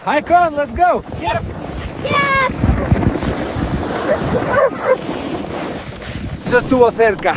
Hike on, let's go! Yeah. Eso estuvo cerca.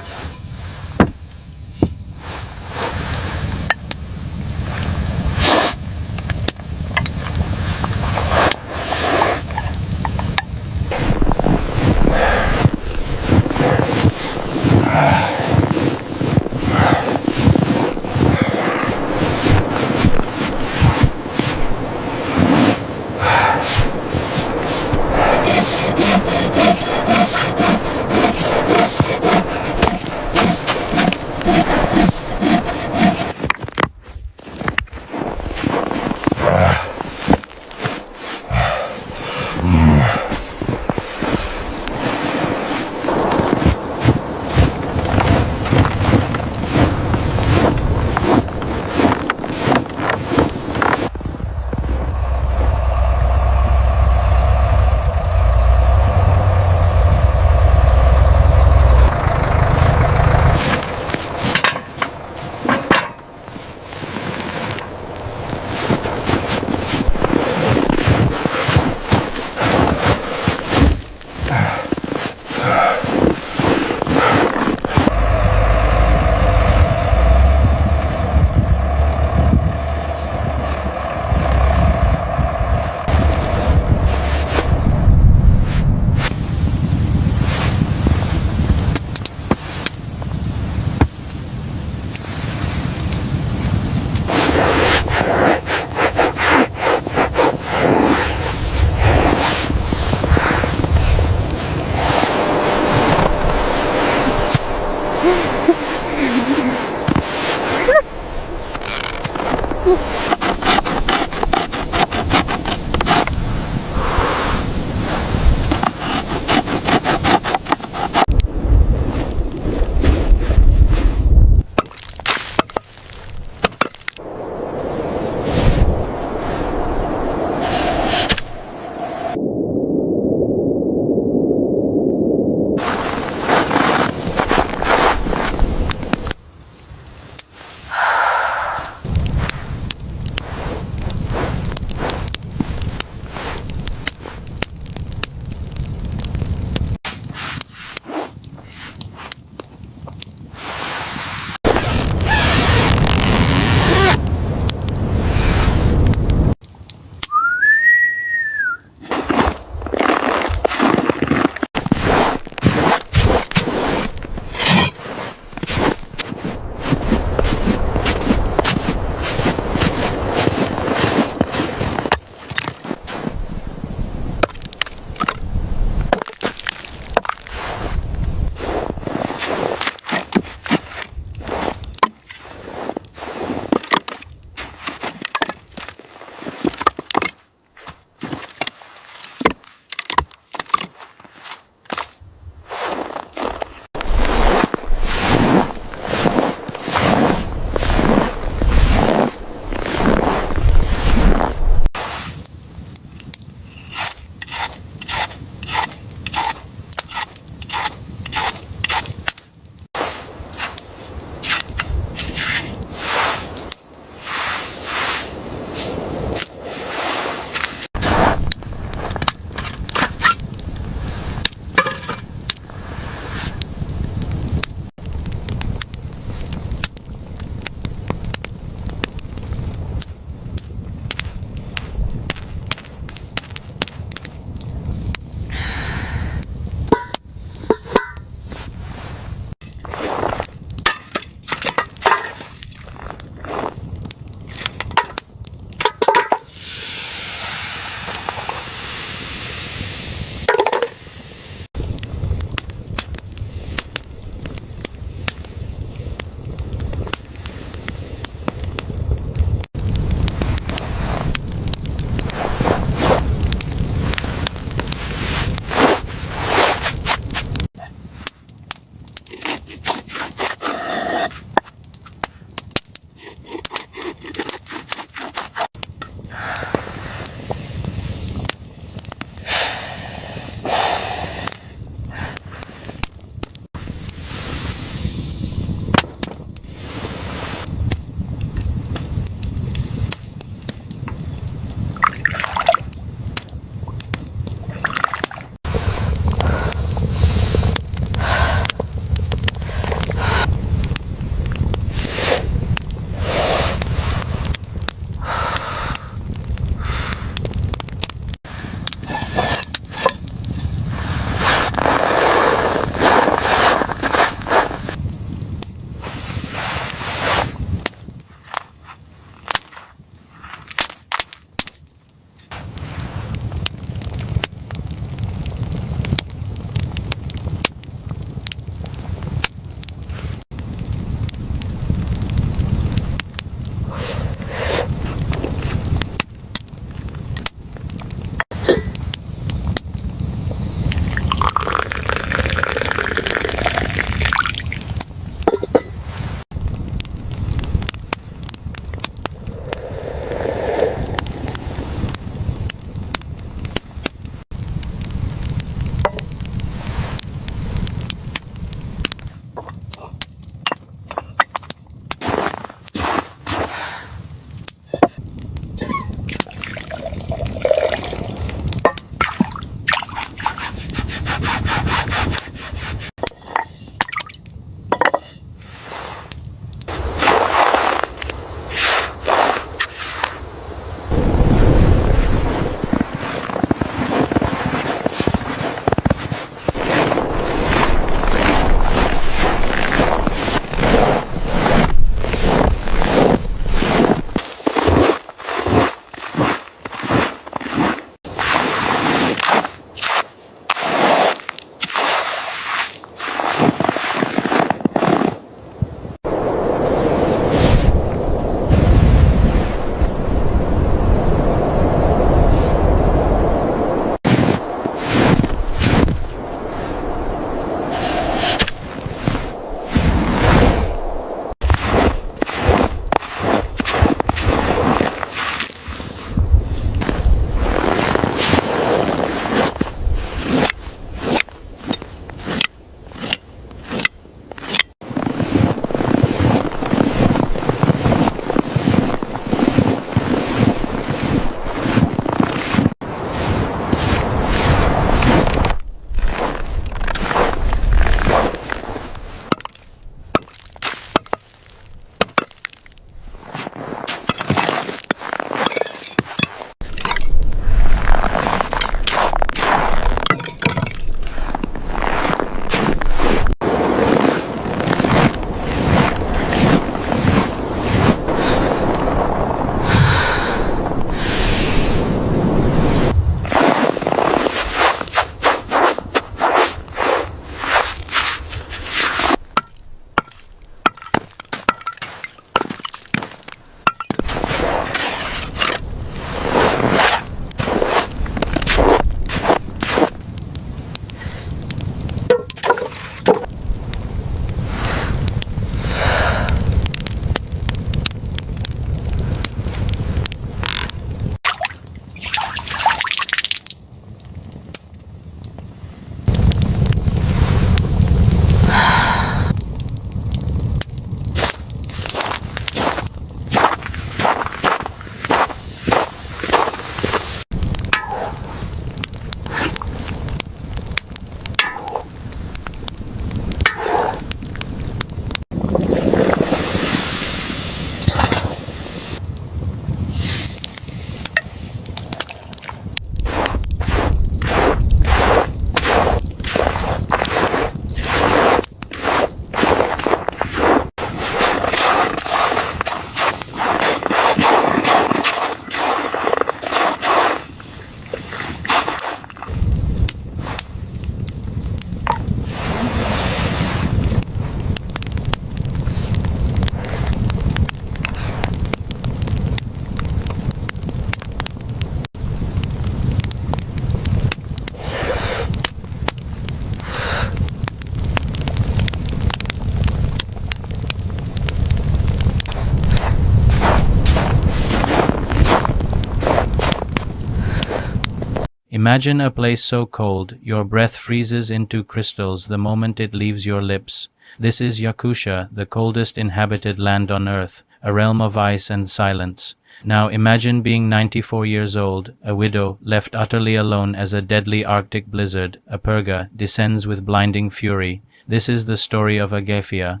Imagine a place so cold, your breath freezes into crystals the moment it leaves your lips. This is Yakutia, the coldest inhabited land on Earth, a realm of ice and silence. Now imagine being 94 years old, a widow, left utterly alone as a deadly Arctic blizzard, a purga, descends with blinding fury. This is the story of Yakutia,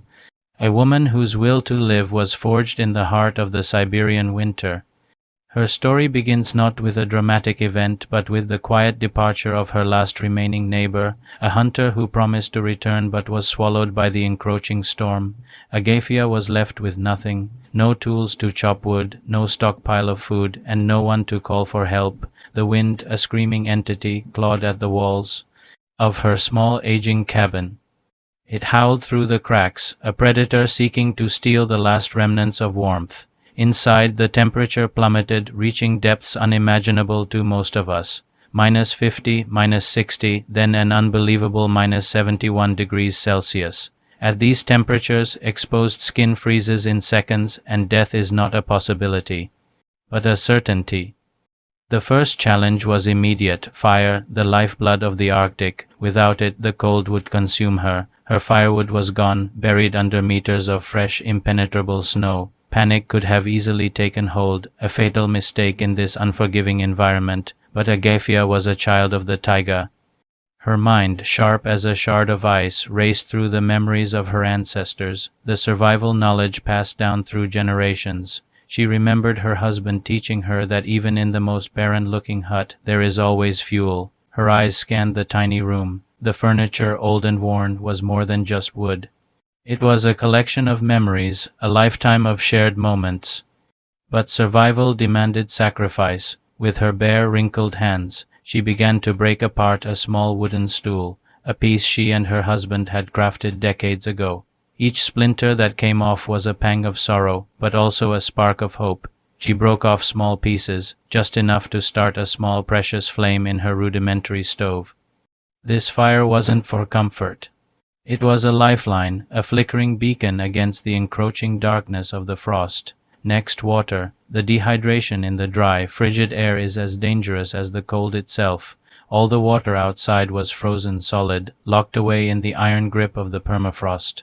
a woman whose will to live was forged in the heart of the Siberian winter. Her story begins not with a dramatic event, but with the quiet departure of her last remaining neighbor, a hunter who promised to return but was swallowed by the encroaching storm. Yakutia was left with nothing, no tools to chop wood, no stockpile of food, and no one to call for help. The wind, a screaming entity, clawed at the walls of her small aging cabin. It howled through the cracks, a predator seeking to steal the last remnants of warmth. Inside, the temperature plummeted, reaching depths unimaginable to most of us. -50, -60, then an unbelievable -71 degrees Celsius. At these temperatures, exposed skin freezes in seconds, and death is not a possibility, but a certainty. The first challenge was immediate: fire, the lifeblood of the Arctic. Without it, the cold would consume her. Her firewood was gone, buried under meters of fresh, impenetrable snow. Panic could have easily taken hold, a fatal mistake in this unforgiving environment, but Yakutia was a child of the taiga. Her mind, sharp as a shard of ice, raced through the memories of her ancestors, the survival knowledge passed down through generations. She remembered her husband teaching her that even in the most barren-looking hut, there is always fuel. Her eyes scanned the tiny room. The furniture, old and worn, was more than just wood. It was a collection of memories, a lifetime of shared moments. But survival demanded sacrifice. With her bare, wrinkled hands, she began to break apart a small wooden stool, a piece she and her husband had crafted decades ago. Each splinter that came off was a pang of sorrow, but also a spark of hope. She broke off small pieces, just enough to start a small precious flame in her rudimentary stove. This fire wasn't for comfort. It was a lifeline, a flickering beacon against the encroaching darkness of the frost. Next, water. The dehydration in the dry, frigid air is as dangerous as the cold itself. All the water outside was frozen solid, locked away in the iron grip of the permafrost.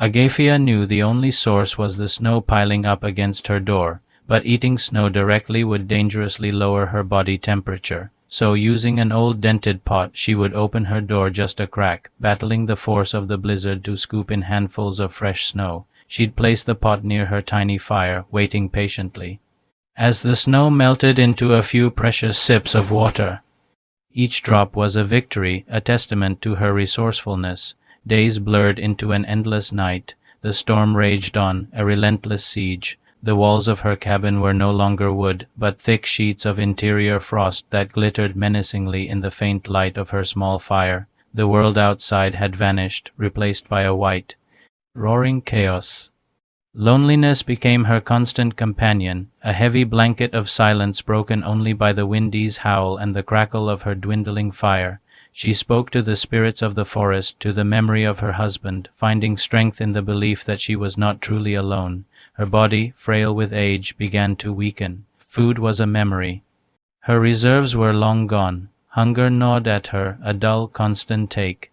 Yakutia knew the only source was the snow piling up against her door, but eating snow directly would dangerously lower her body temperature. So, using an old dented pot, she would open her door just a crack, battling the force of the blizzard to scoop in handfuls of fresh snow. She'd place the pot near her tiny fire, waiting patiently. As the snow melted into a few precious sips of water, each drop was a victory, a testament to her resourcefulness. Days blurred into an endless night. The storm raged on, a relentless siege. The walls of her cabin were no longer wood, but thick sheets of interior frost that glittered menacingly in the faint light of her small fire. The world outside had vanished, replaced by a white, roaring chaos. Loneliness became her constant companion, a heavy blanket of silence broken only by the wind's howl and the crackle of her dwindling fire. She spoke to the spirits of the forest, to the memory of her husband, finding strength in the belief that she was not truly alone. Her body, frail with age, began to weaken. Food was a memory. Her reserves were long gone. Hunger gnawed at her, a dull, constant take.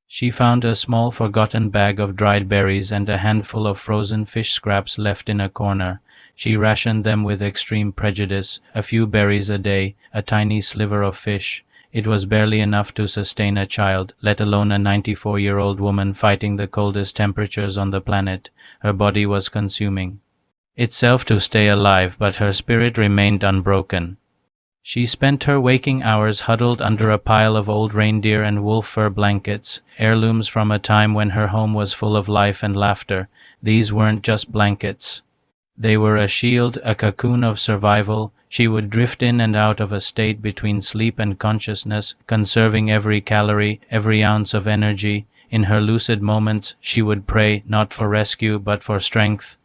She found a small forgotten bag of dried berries and a handful of frozen fish scraps left in a corner. She rationed them with extreme prejudice, a few berries a day, a tiny sliver of fish. It was barely enough to sustain a child, let alone a 94-year-old woman fighting the coldest temperatures on the planet. Her body was consuming itself to stay alive, but her spirit remained unbroken. She spent her waking hours huddled under a pile of old reindeer and wolf fur blankets, heirlooms from a time when her home was full of life and laughter. These weren't just blankets. They were a shield, a cocoon of survival. She would drift in and out of a state between sleep and consciousness, conserving every calorie, every ounce of energy. In her lucid moments, she would pray, not for rescue, but for strength.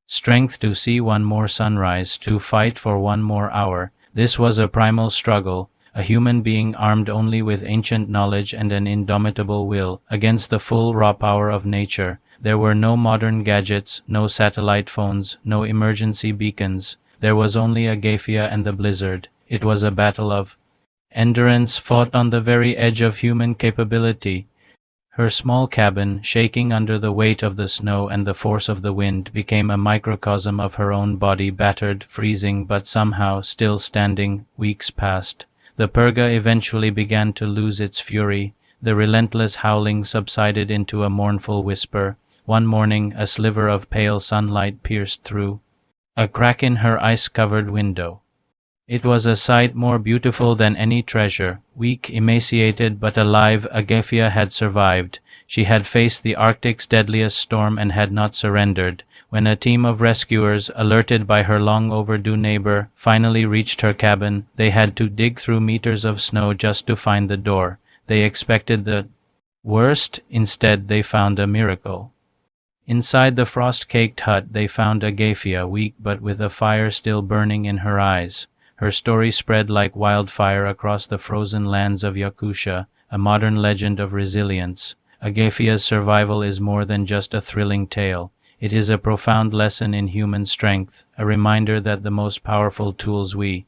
Strength to see one more sunrise, to fight for one more hour. This was a primal struggle, a human being armed only with ancient knowledge and an indomitable will, against the full raw power of nature. There were no modern gadgets, no satellite phones, no emergency beacons. There was only Yakutia and the blizzard. It was a battle of Endurance fought on the very edge of human capability. Her small cabin, shaking under the weight of the snow and the force of the wind, became a microcosm of her own body, battered, freezing, but somehow still standing. Weeks passed. The purga eventually began to lose its fury. The relentless howling subsided into a mournful whisper. One morning, a sliver of pale sunlight pierced through a crack in her ice-covered window. It was a sight more beautiful than any treasure. Weak, emaciated, but alive, Agathia had survived. She had faced the Arctic's deadliest storm and had not surrendered. When a team of rescuers, alerted by her long-overdue neighbor, finally reached her cabin, they had to dig through meters of snow just to find the door. They expected the worst. Instead, they found a miracle. Inside the frost-caked hut, they found Agathia, weak but with a fire still burning in her eyes. Her story spread like wildfire across the frozen lands of Yakutia, a modern legend of resilience. Agathia's survival is more than just a thrilling tale. It is a profound lesson in human strength, a reminder that the most powerful tools we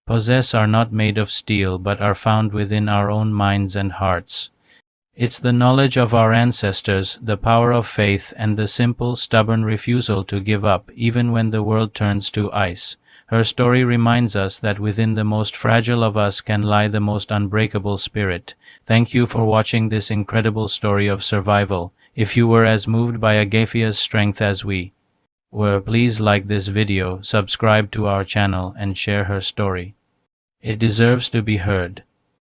possess are not made of steel but are found within our own minds and hearts. It's the knowledge of our ancestors, the power of faith, and the simple, stubborn refusal to give up, even when the world turns to ice. Her story reminds us that within the most fragile of us can lie the most unbreakable spirit. Thank you for watching this incredible story of survival. If you were as moved by Agathia's strength as we were, please like this video, subscribe to our channel, and share her story. It deserves to be heard.